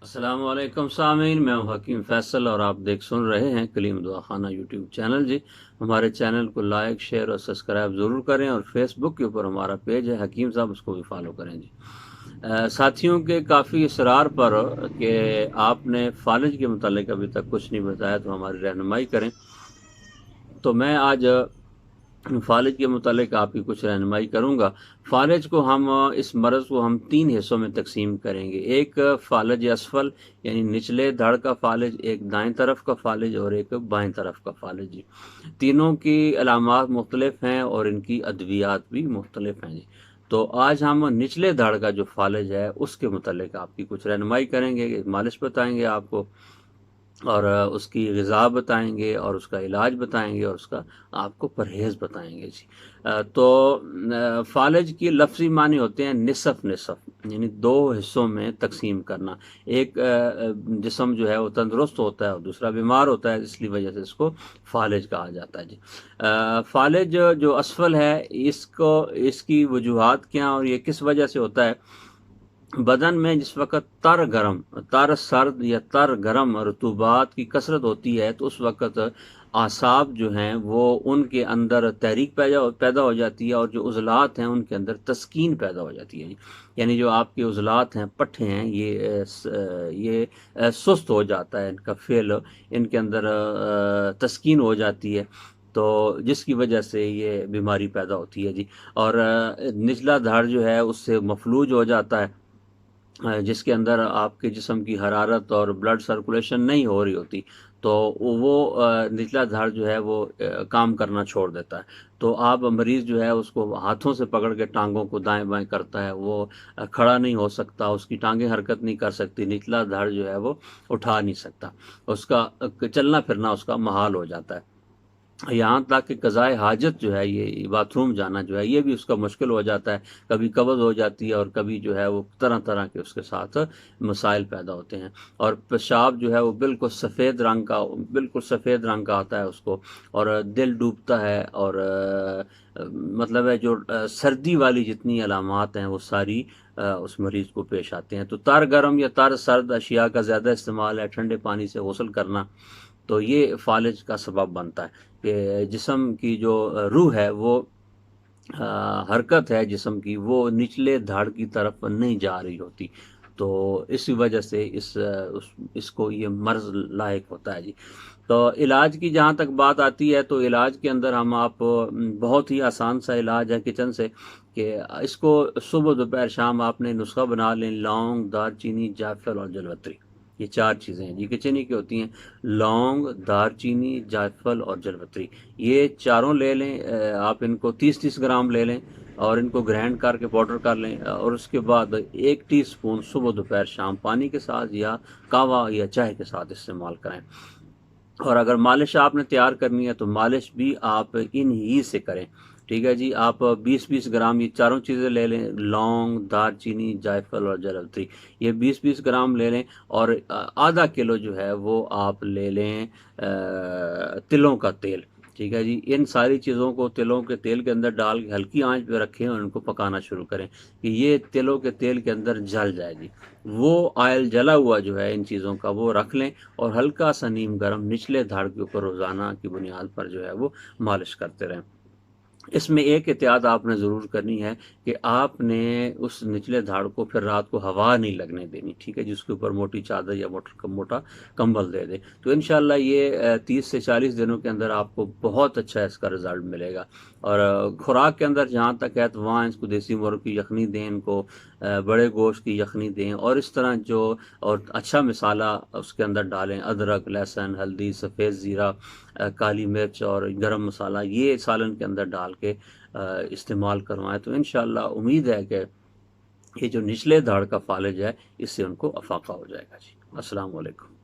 السلام علیکم سامعین، میں ہوں حکیم فیصل اور آپ سن رہے ہیں کلیم دعا خانہ یوٹیوب چینل جی۔ ہمارے چینل کو لائک، شیئر اور سبسکرائب ضرور کریں، اور فیس بک کے اوپر ہمارا پیج ہے حکیم صاحب، اس کو بھی فالو کریں جی۔ ساتھیوں کے کافی اصرار پر کہ آپ نے فالج کے متعلق ابھی تک کچھ نہیں بتایا تو ہماری رہنمائی کریں، تو میں آج فالج کے متعلق آپ کی کچھ رہنمائی کروں گا۔ فالج کو ہم اس مرض کو ہم 3 حصوں میں تقسیم کریں گے۔ ایک فالج اسفل یعنی نچلے دھڑ کا فالج، ایک دائیں طرف کا فالج اور ایک بائیں طرف کا فالج جی۔ تینوں کی علامات مختلف ہیں اور ان کی ادویات بھی مختلف ہیں جی۔ تو آج ہم نچلے دھڑ کا جو فالج ہے اس کے متعلق آپ کی کچھ رہنمائی کریں گے، مالش بتائیں گے آپ کو، اور اس کی غذا بتائیں گے، اور اس کا علاج بتائیں گے، اور اس کا آپ کو پرہیز بتائیں گے جی۔ تو فالج کی لفظی معنی ہوتے ہیں نصف نصف، یعنی 2 حصوں میں تقسیم کرنا۔ ایک جسم جو ہے وہ تندرست ہوتا ہے اور دوسرا بیمار ہوتا ہے، اس لیے وجہ سے اس کو فالج کہا جاتا ہے جی۔ فالج جو اسفل ہے، اس کی وجوہات کیا اور یہ کس وجہ سے ہوتا ہے؟ بدن میں جس وقت تر سرد یا تر گرم رطوبات کی کثرت ہوتی ہے تو اس وقت اعصاب جو ہیں وہ ان کے اندر تحریک پیدا ہو جاتی ہے، اور جو عضلات ہیں ان کے اندر تسکین پیدا ہو جاتی ہے، یعنی جو آپ کے عضلات ہیں، پٹھے ہیں، یہ سست ہو جاتا ہے، ان کا فعل، ان کے اندر تسکین ہو جاتی ہے، تو جس کی وجہ سے یہ بیماری پیدا ہوتی ہے جی۔ اور نچلا دھڑ جو ہے اس سے مفلوج ہو جاتا ہے، جس کے اندر آپ کے جسم کی حرارت اور بلڈ سرکولیشن نہیں ہو رہی ہوتی، تو وہ نچلا دھڑ جو ہے وہ کام کرنا چھوڑ دیتا ہے، تو آپ مریض جو ہے اس کو ہاتھوں سے پکڑ کے ٹانگوں کو دائیں بائیں کرتا ہے، وہ کھڑا نہیں ہو سکتا، اس کی ٹانگیں حرکت نہیں کر سکتی، نچلا دھڑ جو ہے وہ اٹھا نہیں سکتا، اس کا چلنا پھرنا اس کا محال ہو جاتا ہے، یہاں تک کہ قضائے حاجت جو ہے، یہ باتھ روم جانا جو ہے، یہ بھی اس کا مشکل ہو جاتا ہے، کبھی قبض ہو جاتی ہے اور کبھی جو ہے وہ طرح طرح کے اس کے ساتھ مسائل پیدا ہوتے ہیں، اور پیشاب جو ہے وہ بالکل سفید رنگ کا آتا ہے اس کو، اور دل ڈوبتا ہے، اور مطلب ہے جو سردی والی جتنی علامات ہیں وہ ساری اس مریض کو پیش آتے ہیں۔ تو تر گرم یا تر سرد اشیاء کا زیادہ استعمال ہے، ٹھنڈے پانی سے غسل کرنا، تو یہ فالج کا سبب بنتا ہے کہ جسم کی جو روح ہے وہ حرکت ہے جسم کی، وہ نچلے دھڑ کی طرف نہیں جا رہی ہوتی، تو اسی وجہ سے اس کو یہ مرض لاحق ہوتا ہے جی۔ تو علاج کی جہاں تک بات آتی ہے تو علاج کے اندر ہم آپ بہت ہی آسان سا علاج ہے کچن سے، کہ اس کو صبح دوپہر شام آپ نے نسخہ بنا لیں، لونگ، دار چینی، جائفل اور جلوتری، یہ 4 چیزیں ہیں جی کچن ہی کی ہوتی ہیں، لونگ، دار چینی، جائفل اور جلوتری، یہ چاروں لے لیں، آپ ان کو 30 گرام لے لیں اور ان کو گرینڈ کر کے پاؤڈر کر لیں، اور اس کے بعد 1 ٹی اسپون صبح دوپہر شام پانی کے ساتھ یا قہوہ یا چائے کے ساتھ استعمال کریں، اور اگر مالش آپ نے تیار کرنی ہے تو مالش بھی آپ ان ہی سے کریں، ٹھیک ہے جی۔ آپ 20 گرام یہ چاروں چیزیں لے لیں، لونگ، دار چینی، جائفل اور جلوتری، یہ 20 گرام لے لیں، اور آدھا کلو جو ہے وہ آپ لے لیں تلوں کا تیل، ٹھیک ہے جی۔ ان ساری چیزوں کو تلوں کے تیل کے اندر ڈال کے ہلکی آنچ پہ رکھیں اور ان کو پکانا شروع کریں کہ یہ تلوں کے تیل کے اندر جل جائے گی، وہ آئل جلا ہوا جو ہے ان چیزوں کا وہ رکھ لیں، اور ہلکا سا نیم گرم نچلے دھڑ کے اوپر روزانہ کی بنیاد پر جو ہے وہ مالش کرتے رہیں۔ اس میں ایک احتیاط آپ نے ضرور کرنی ہے کہ آپ نے اس نچلے دھاڑ کو پھر رات کو ہوا نہیں لگنے دینی، ٹھیک ہے، جس کے اوپر موٹی چادر یا موٹا کمبل دے دیں، تو انشاءاللہ یہ 30 سے 40 دنوں کے اندر آپ کو بہت اچھا اس کا رزلٹ ملے گا۔ اور خوراک کے اندر جہاں تک ہے تو وہاں اس کو دیسی مرغ کی یخنی دیں، ان کو بڑے گوشت کی یخنی دیں، اور اس طرح اور اچھا مسالہ اس کے اندر ڈالیں، ادرک، لہسن، ہلدی، سفید زیرہ، کالی مرچ اور گرم مسالہ، یہ سالن کے اندر ڈال کے استعمال کروائیں، تو انشاءاللہ امید ہے کہ یہ جو نچلے دھاڑ کا فالج ہے اس سے ان کو افاقہ ہو جائے گا جی۔ السلام علیکم۔